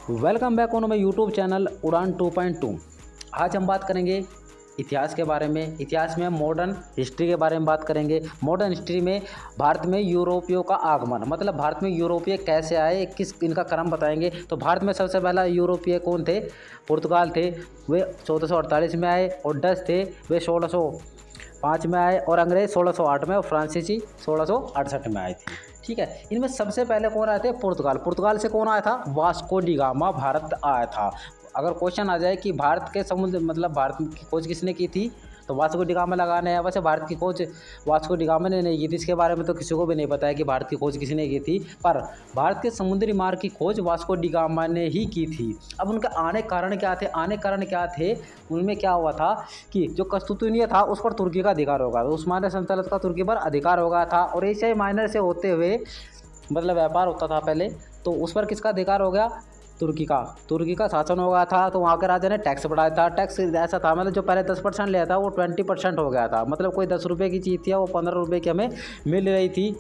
Welcome back on my YouTube channel उड़ान 2.2। आज हम बात करेंगे इतिहास के बारे में। इतिहास में हम मॉडर्न हिस्ट्री के बारे में बात करेंगे। मॉडर्न हिस्ट्री में भारत में यूरोपियों का आगमन, मतलब भारत में यूरोपीय कैसे आए, किस इनका क्रम बताएंगे। तो भारत में सबसे पहला यूरोपीय कौन थे? पुर्तगाल थे। वे 1448 में आए। और डच थे, वे 1605 में आए। और अंग्रेज 1608 में। और फ्रांसीसी 1668 में आए थे। ठीक है, इनमें सबसे पहले कौन आए थे? पुर्तगाल। पुर्तगाल से कौन आया था? वास्को डी गामा भारत आया था। अगर क्वेश्चन आ जाए कि भारत के समुद्र, मतलब भारत की खोज किसने की थी, तो वास्को डी गामा लगाना है। वैसे भारत की खोज वास्को डी गामा ने नहीं की थी, इसके बारे में तो किसी को भी नहीं पता है कि भारत की खोज किसने की थी, पर भारत के समुद्री मार्ग की खोज वास्को डी गामा ने ही की थी। अब उनके आने कारण क्या थे? आने कारण क्या थे? उनमें क्या हुआ था कि जो कस्तूतुनिया था उस पर तुर्की का अधिकार होगा, तो उस्मानिया सल्तनत का तुर्की पर अधिकार हो गया था। और एशियाई माइनर से होते हुए मतलब व्यापार होता था पहले, तो उस पर किसका अधिकार हो गया? तुर्की का शासन हो गया था। तो वहाँ के राजा ने टैक्स बढ़ाया था। टैक्स ऐसा था, मतलब जो पहले 10% लिया था वो 20% हो गया था। मतलब कोई 10 रुपये की चीज़ थी वो 15 रुपये की हमें मिल रही थी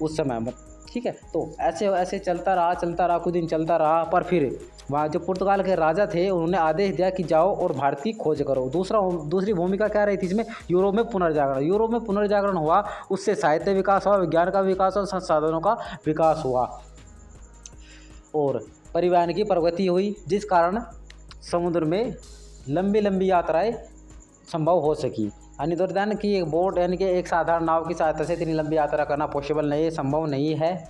उस समय। ठीक है, तो ऐसे ऐसे चलता रहा, कुछ दिन चलता रहा। पर फिर वहाँ जो पुर्तगाल के राजा थे उन्होंने आदेश दिया कि जाओ और भारत की खोज करो। दूसरी भूमिका क्या रही थी इसमें? यूरोप में पुनर्जागरण। यूरोप में पुनर्जागरण हुआ, उससे साहित्य विकास हुआ, विज्ञान का विकास और संसाधनों का विकास हुआ और परिवहन की प्रगति हुई, जिस कारण समुद्र में लंबी लंबी यात्राएं संभव हो सकी। यानी दुर्दान की एक बोट, यानी कि एक साधारण नाव की सहायता से इतनी लंबी यात्रा करना पॉसिबल नहीं है, संभव नहीं है।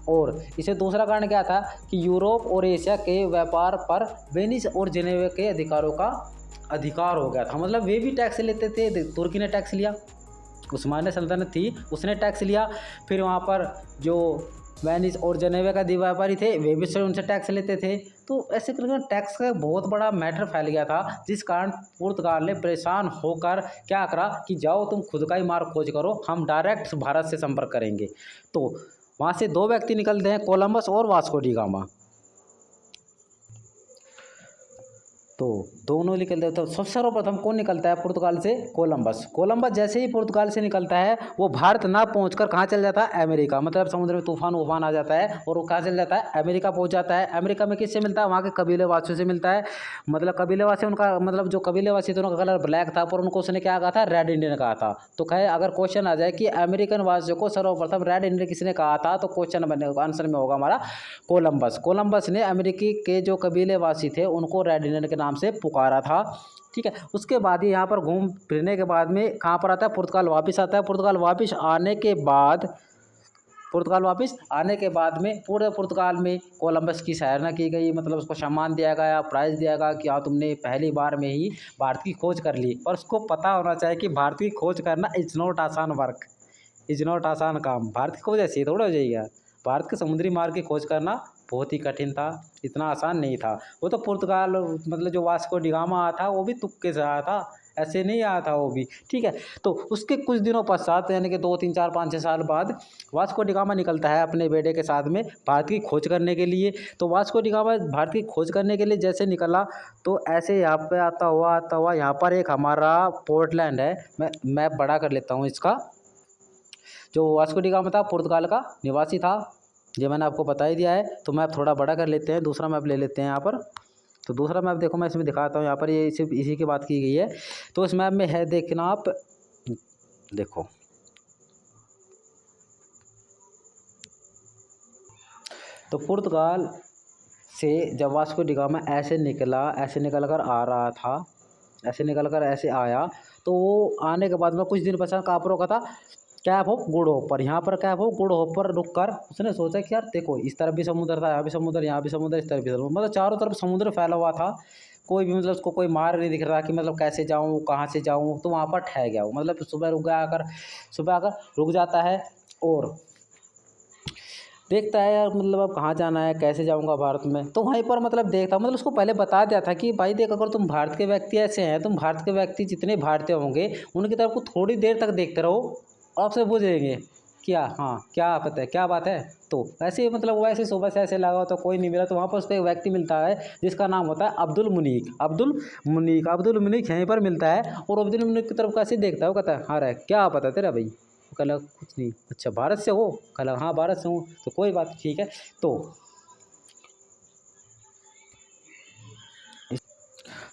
और इसे दूसरा कारण क्या था कि यूरोप और एशिया के व्यापार पर वेनिस और जेनेवा के अधिकारों का अधिकार हो गया था। मतलब वे भी टैक्स लेते थे। तुर्की ने टैक्स लिया, उस्मानिया सल्तनत थी उसने टैक्स लिया। फिर वहाँ पर जो वेनिस और जेनेवा का व्यापारी थे वे भी उनसे टैक्स लेते थे। तो ऐसे करके टैक्स का बहुत बड़ा मैटर फैल गया था, जिस कारण पुर्तगाल ने परेशान होकर क्या करा कि जाओ तुम खुद का ही मार्ग खोज करो, हम डायरेक्ट भारत से संपर्क करेंगे। तो वहाँ से दो व्यक्ति निकलते हैं, कोलंबस और वास्को डी गामा। तो दोनों निकलते हैं। तो सबसे सर्वप्रथम कौन निकलता है पुर्तगाल से? कोलंबस। कोलंबस जैसे ही पुर्तगाल से निकलता है वो भारत ना पहुंचकर कहाँ चल जाता है? अमेरिका। मतलब समुद्र में तूफान आ जाता है और वो कहाँ चल जाता है? अमेरिका पहुंच जाता है। अमेरिका में किससे मिलता है? वहाँ के कबीलेवासियों से मिलता है। मतलब कबीलेवासी, उनका मतलब जो कबीलेवासी थे उनका कलर ब्लैक था, पर उनको उसने क्या कहा था? रेड इंडियन कहा था। तो कहे अगर क्वेश्चन आ जाए कि अमेरिकन वासियों को सर्वप्रथम रेड इंडियन किसने कहा था, तो क्वेश्चन बने आंसर में होगा हमारा कोलंबस। कोलंबस ने अमेरिकी के जो कबीलेवासी थे उनको रेड इंडियन के नाम से पुकारा था। ठीक है, उसके बाद ही यहाँ पर घूम फिरने के बाद में कहाँ पर आता है? पुर्तगाल वापस आता है। पुर्तगाल वापस आने के बाद में पूरे पुर्तगाल में कोलंबस की सराहना की गई, मतलब उसको सम्मान दिया गया, प्राइज़ दिया गया कि हाँ तुमने पहली बार में ही भारत की खोज कर ली। और उसको पता होना चाहिए कि भारत की खोज करना इज़ नॉट आसान वर्क, इज़ नॉट आसान काम। भारत की खोज ऐसी थोड़ा हो जाएगा। भारत के समुद्री मार्ग की खोज करना बहुत ही कठिन था, इतना आसान नहीं था। वो तो पुर्तगाल, मतलब जो वास्को डी गामा आया था वो भी तुक्के से आया था, ऐसे नहीं आया था वो भी। ठीक है, तो उसके कुछ दिनों पश्चात, यानी कि 2 3 4 5 6 साल बाद वास्को डी गामा निकलता है अपने बेटे के साथ में भारत की खोज करने के लिए। तो वास्को डी गामा भारत की खोज करने के लिए जैसे निकला, तो ऐसे यहाँ पे आता हुआ यहाँ पर एक हमारा पोर्टलैंड है। मैं मैप बड़ा कर लेता हूँ इसका। जो वास्को डी गामा था पुर्तगाल का निवासी था, ये मैंने आपको बता ही दिया है। तो मैप थोड़ा बड़ा कर लेते हैं, दूसरा मैप ले लेते हैं यहाँ पर। तो दूसरा मैप देखो मैं इसमें दिखाता हूँ, यहाँ पर ये सिर्फ इसी की बात की गई है। तो इस मैप में है, देखना आप, देखो तो पुर्तगाल से जब वास्को डी गामा ऐसे निकल कर आ रहा था, ऐसे निकल कर ऐसे आया, तो वो आने के बाद में कुछ दिन पश्चात कहाँ पर रोका था? कैप ऑफ गुड होप पर। यहाँ पर कैप ऑफ गुड होप पर रुक कर उसने सोचा कि यार देखो इस तरफ भी समुद्र था, यहाँ भी समुद्र, यहाँ भी समुद्र, इस तरफ भी समुद्र, मतलब चारों तरफ समुद्र फैला हुआ था। कोई भी मतलब उसको कोई मार्ग नहीं दिख रहा कि मतलब कैसे जाऊँ, कहाँ से जाऊँ। तो वहाँ पर ठहर गया वो, मतलब सुबह आकर रुक जाता है और देखता है यार मतलब अब कहाँ जाना है, कैसे जाऊँगा भारत में। तो वहीं पर मतलब देखता, मतलब उसको पहले बता दिया था कि भाई देख, अगर तुम भारत के व्यक्ति ऐसे हैं, तुम भारत के व्यक्ति जितने भारतीय होंगे उनकी तरफ को थोड़ी देर तक देखते रहो, आपसे पूछेंगे क्या, हाँ क्या पता है, क्या बात है। तो ऐसे मतलब वैसे सुबह से ऐसे लगा तो कोई नहीं मिला। तो वहाँ पर उसको एक व्यक्ति मिलता है जिसका नाम होता है अब्दुल मुनीक यहीं पर मिलता है। और अब्दुल मुनीक की तरफ कैसे देखता है, वो कहता है हाँ रे क्या पता है तेरा भाई? कल कुछ नहीं, अच्छा भारत से हो? कल हाँ भारत से हूँ। तो कोई बात ठीक है। तो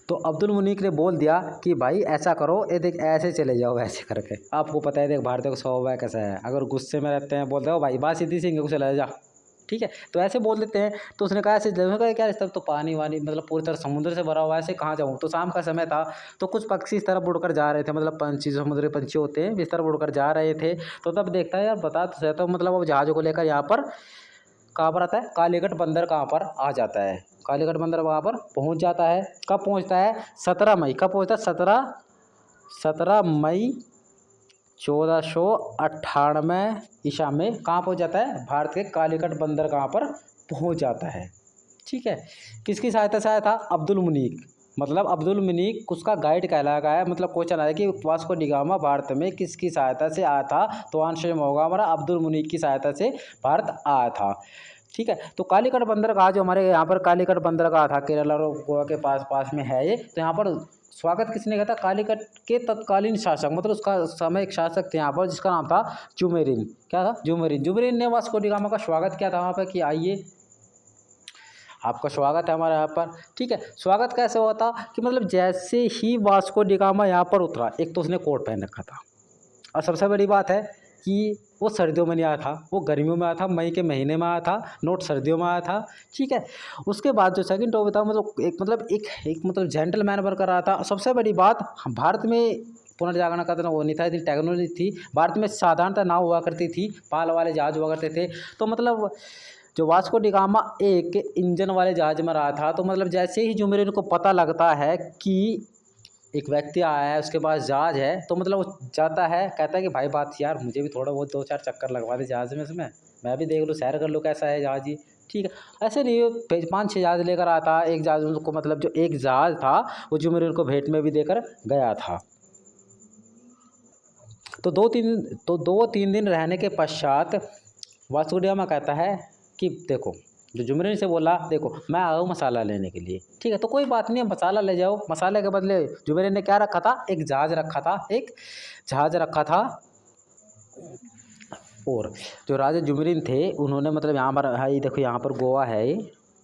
तो अब्दुल मुनीक ने बोल दिया कि भाई ऐसा करो, ये देख ऐसे चले जाओ ऐसे करके। आपको पता है देख भारतीय का स्वभाव कैसा है, अगर गुस्से में रहते हैं बोलते हो भाई बात सीधी सी को चला जा, ठीक है, तो ऐसे बोल देते हैं। तो उसने कहा ऐसे कहा क्या इस तरफ तो पानी वानी मतलब पूरी तरह समुद्र से भरा हुआ है, ऐसे कहाँ जाऊँ। तो शाम का समय था, तो कुछ पक्षी इस तरफ उड़कर जा रहे थे, मतलब पंछी समुद्री पंछी होते हैं इस तरफ उड़कर जा रहे थे। तो तब देखता है यार बता तो सहता हूँ, मतलब अब जहाज़ों को लेकर यहाँ पर कहाँ पर आता है, कालीकट बंदर कहाँ पर आ जाता है। कालीकट बंदर वहाँ पर पहुँच जाता है। कब पहुँचता है, 17 मई। कब पहुँचता है, 17 मई 1498 ईसा में कहाँ पहुँच जाता है, भारत के कालीकट बंदर कहाँ पर पहुँच जाता है। ठीक है, किसकी सहायता से आया था, अब्दुल मुनीक, मतलब अब्दुल मुनीक उसका गाइड कहलाया है। मतलब क्वेश्चन आया कि वास्को डी गामा भारत में किसकी सहायता से आया था, तो आंसर होगा हमारा अब्दुल मुनीक की सहायता से भारत आया था। ठीक है, तो कालीकट बंदर का जो हमारे यहाँ पर कालीकट बंदर का था, केरला और गोवा के पास में है ये। तो यहाँ पर स्वागत किसने किया था, कालीकट के तत्कालीन शासक, मतलब उसका समय एक शासक थे यहाँ पर जिसका नाम था जुमेरिन। क्या था, जुमेरिन ने वास्को डी गामा का स्वागत किया था वहाँ पर कि आइए आपका स्वागत है हमारे यहाँ पर। ठीक है, स्वागत कैसे हुआ था कि मतलब जैसे ही वास्को डी गामा यहाँ पर उतरा, एक तो उसने कोट पहन रखा था, और सबसे बड़ी बात है कि वो सर्दियों में नहीं आया था, वो गर्मियों में आया था, मई के महीने में आया था, नोट सर्दियों में आया था। ठीक है, उसके बाद जो सेकंड टॉपिक था मतलब एक जेंटलमैन बनकर रहा था। सबसे बड़ी बात, भारत में पुनर्जागरण का तो वो नहीं था, इतनी टेक्नोलॉजी थी भारत में, साधारणतः नाव हुआ करती थी, पाल वाले जहाज हुआ करते थे। तो मतलब जो वास्को डी गामा एक इंजन वाले जहाज में रहा था, तो मतलब जैसे ही जुमेरिन को पता लगता है कि एक व्यक्ति आया है उसके पास जहाज है, तो मतलब वो जाता है, कहता है कि भाई बात यार मुझे भी थोड़ा बहुत 2-4 चक्कर लगवा दे जहाज में, इसमें मैं भी देख लूँ, सैर कर लूँ कैसा है जहाज ही। ठीक है, ऐसे नहीं 5-6 जहाज लेकर आता, एक जहाज उनको मतलब जो एक जहाज था वो जुमेरिन को भेंट में भी देकर गया था। तो 2-3 दिन रहने के पश्चात वास्को डी गामा कहता है कि देखो, जो जुमेरिन से बोला देखो मैं आया हूँ मसाला लेने के लिए। ठीक है, तो कोई बात नहीं, मसाला ले जाओ। मसाले के बदले जुमेरिन ने क्या रखा था, एक जहाज रखा था। और जो राजा जुमेरिन थे उन्होंने मतलब यहाँ पर है, देखो यहाँ पर गोवा है,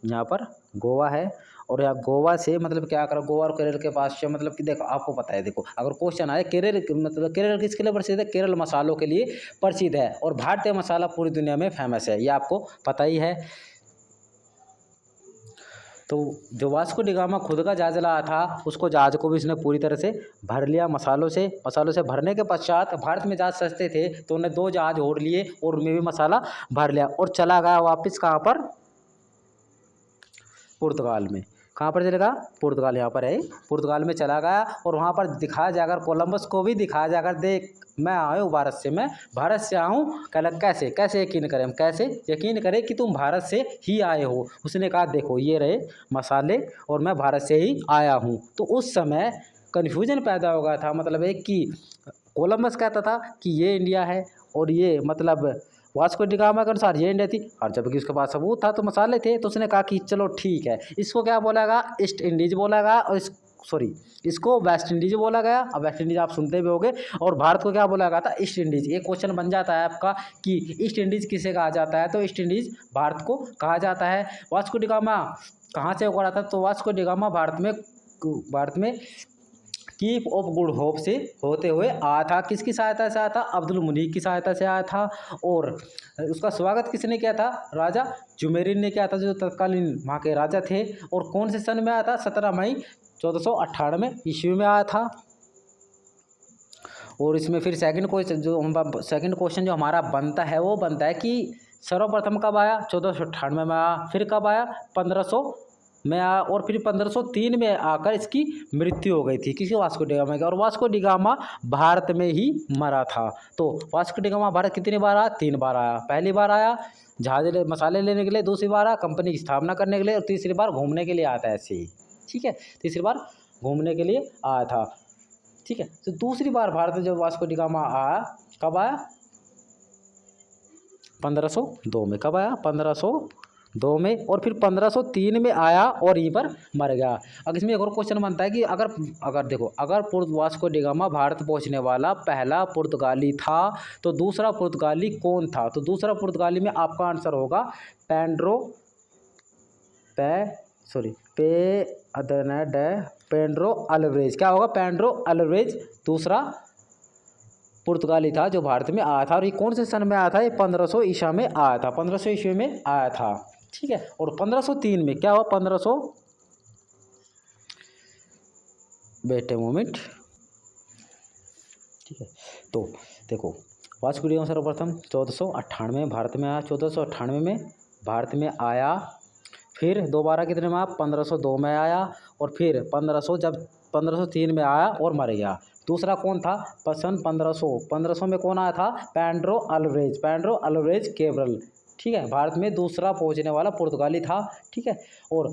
यहाँ पर गोवा है, और यहाँ गोवा से मतलब क्या करा, गोवा और केरल के पास से, मतलब कि देखो आपको पता है, देखो अगर क्वेश्चन आए केरल, मतलब केरल किसके लिए प्रसिद्ध है, केरल मसालों के लिए प्रसिद्ध है, और भारतीय मसाला पूरी दुनिया में फेमस है, ये आपको पता ही है। तो जो वास्को डी गामा खुद का जहाज लाया था, उसको जहाज को भी इसने पूरी तरह से भर लिया मसालों से भरने के पश्चात, भारत में जहाज सस्ते थे तो उन्हें 2 जहाज और लिए और उनमें भी मसाला भर लिया, और चला गया वापस कहाँ पर, पुर्तगाल में। कहाँ पर चलेगा, पुर्तगाल, यहाँ पर है, पुर्तगाल में चला गया, और वहाँ पर दिखाया जाकर, कोलंबस को भी दिखाया जाकर, देख मैं आया हूँ भारत से, मैं भारत से आया हूँ। कहला कैसे यकीन करें, हम कैसे यकीन करें कि तुम भारत से ही आए हो। उसने कहा देखो ये रहे मसाले और मैं भारत से ही आया हूँ। तो उस समय कन्फ्यूजन पैदा हो गया था, मतलब एक कि कोलंबस कहता था कि ये इंडिया है, और ये मतलब वास्को डी गामा के अनुसार ये इंडिया थी, और जबकि उसके पास सबूत था तो मसाले थे। तो उसने कहा कि चलो ठीक है, इसको क्या बोला गया, ईस्ट इंडीज बोला गया, और इसको वेस्ट इंडीज बोला गया। अब वेस्ट इंडीज आप सुनते भी होंगे, और भारत को क्या बोला गया था, ईस्ट इंडीज। एक क्वेश्चन बन जाता है आपका कि ईस्ट इंडीज किसे कहा जाता है, तो ईस्ट इंडीज भारत को कहा जाता है। वास्को डी गामा कहाँ से होकर आता है, तो वास्को डी गामा भारत में कीप ऑफ गुड होप से होते हुए आया था। किसकी सहायता से आया था, अब्दुल मुनीक की सहायता से आया था। और उसका स्वागत किसने किया था, राजा जुमेरिन ने किया था, जो तत्कालीन वहाँ के राजा थे। और कौन से सन में आया था, 17 मई 1498 ईस्वी में आया था। और इसमें फिर सेकंड क्वेश्चन जो हमारा बनता है, वो बनता है कि सर्वप्रथम कब आया, 1498 में आया, फिर कब आया, 1500 में आया, और फिर 1503 में आकर इसकी मृत्यु हो गई थी, किसी वास्को डी गामा की। और वास्को डी गामा भारत में ही मरा था। तो वास्को डी गामा भारत कितनी बार आया, 3 बार आया। पहली बार आया मसाले लेने के लिए, दूसरी बार आया कंपनी की स्थापना करने के लिए, और तीसरी बार घूमने के लिए आया था ऐसे ही। ठीक है, तीसरी बार घूमने के लिए आया था। ठीक है, तो दूसरी बार भारत में जब वास्को डी गामा आया, कब आया, 1502 में। कब आया, 1502 में। और फिर 1503 में आया और यहीं पर मर गया। अब इसमें एक और क्वेश्चन बनता है कि अगर वास्को डी गामा भारत पहुंचने वाला पहला पुर्तगाली था, तो दूसरा पुर्तगाली कौन था। तो दूसरा पुर्तगाली में आपका आंसर होगा पेड्रो अल्वारेज, क्या होगा? पेड्रो अल्वारेज दूसरा पुर्तगाली था जो भारत में आया था। और ये कौन से सन में आया था? ये 1500 ईसा में आया था, 1500 ईस्वी में आया था, ठीक है। और 1503 में क्या हुआ? 1500 बेटे मोमेंट, ठीक है। तो देखो, वास्को डी गामा सर्वप्रथम 1498 में भारत में आया, 1498 में भारत में आया। फिर दोबारा कितने में आया? 1502 में आया। और फिर 1503 में आया और मर गया। दूसरा कौन था? सन 1500 में कौन आया था? पेड्रो अल्वारेज कैब्रल, ठीक है। भारत में दूसरा पहुंचने वाला पुर्तगाली था, ठीक है। और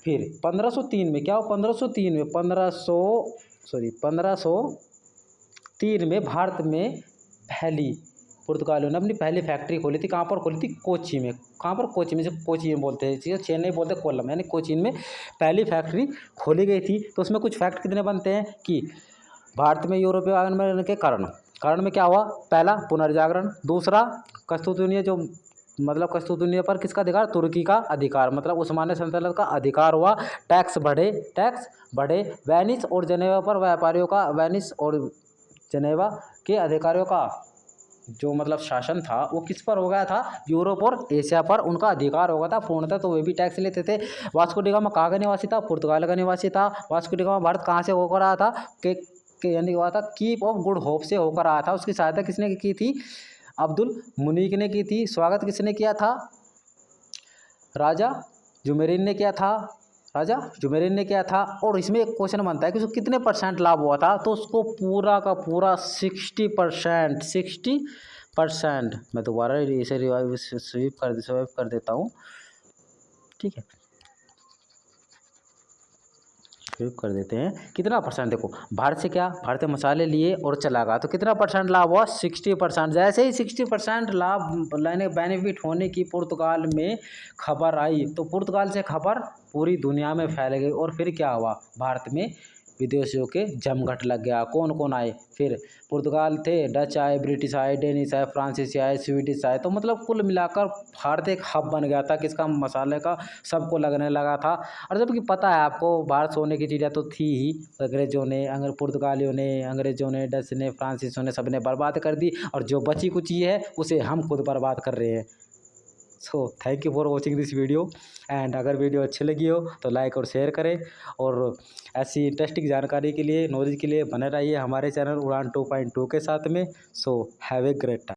फिर 1503 में क्या हो? 1503 में भारत में पहली पुर्तगालियों ने अपनी पहली फैक्ट्री खोली थी। कहाँ पर खोली थी? कोची में। कहाँ पर? कोची में। जब कोची में बोलते हैं, चेन्नई बोलते हैं कोल्लम, यानी कोचीन में पहली फैक्ट्री खोली गई थी। तो उसमें कुछ फैक्ट कितने बनते हैं कि भारत में यूरोपीय आगमन के कारण में क्या हुआ? पहला पुनर्जागरण, दूसरा कस्तूतुनिया, जो मतलब कस्तूतुनिया पर किसका अधिकार? तुर्की का अधिकार, मतलब उस्मानिया सल्तनत का अधिकार हुआ। टैक्स बढ़े। वेनिस और जनेवा पर व्यापारियों का, वेनिस और जनेवा के अधिकारियों का जो मतलब शासन था वो किस पर हो गया था? यूरोप और एशिया पर उनका अधिकार हो गया था पूर्णतः। तो वे भी टैक्स लेते थे। वास्को डी गामा कहाँ का निवासी था? पुर्तगाल का निवासी था। वास्को डी गामा भारत कहाँ से होकर आया था? यानी हुआ था कीप ऑफ गुड होप से होकर आया था। उसकी सहायता किसने की थी? अब्दुल मुनीक ने की थी। स्वागत किसने किया था? राजा जुमेरिन ने किया था। और इसमें एक क्वेश्चन बनता है कि उसको कितने % लाभ हुआ था? तो उसको पूरा का पूरा 60%। मैं दोबारा इसे स्वीप कर देता हूँ, ठीक है। स्वीप कर देते हैं। कितना %? देखो, भारत से मसाले लिए और चला गया, तो कितना % लाभ हुआ? 60%। जैसे ही 60% लाभ लेने बेनिफिट होने की पुर्तगाल में खबर आई, तो पुर्तगाल से खबर पूरी दुनिया में फैल गई। और फिर क्या हुआ? भारत में विदेशियों के जमघट लग गया। कौन कौन आए? फिर पुर्तगाल थे, डच आए, ब्रिटिश आए, डेनिश आए, फ्रांसीसी आए, स्वीडिश आए। तो मतलब कुल मिलाकर भारत एक हब बन गया था किसका? मसाले का। सबको लगने लगा था। और जबकि पता है आपको, भारत सोने की चिड़िया तो थी ही। पुर्तगालियों ने, अंग्रेजों ने, डच ने, फ्रांसीसियों ने, सबने बर्बाद कर दी। और जो बची कुची है उसे हम खुद बर्बाद कर रहे हैं। So thank you for watching this video. And अगर वीडियो अच्छी लगी हो तो लाइक और शेयर करें। और ऐसी इंटरेस्टिंग जानकारी के लिए, नॉलेज के लिए बने रहिए हमारे चैनल उड़ान 2.2 के साथ में। So have a great time.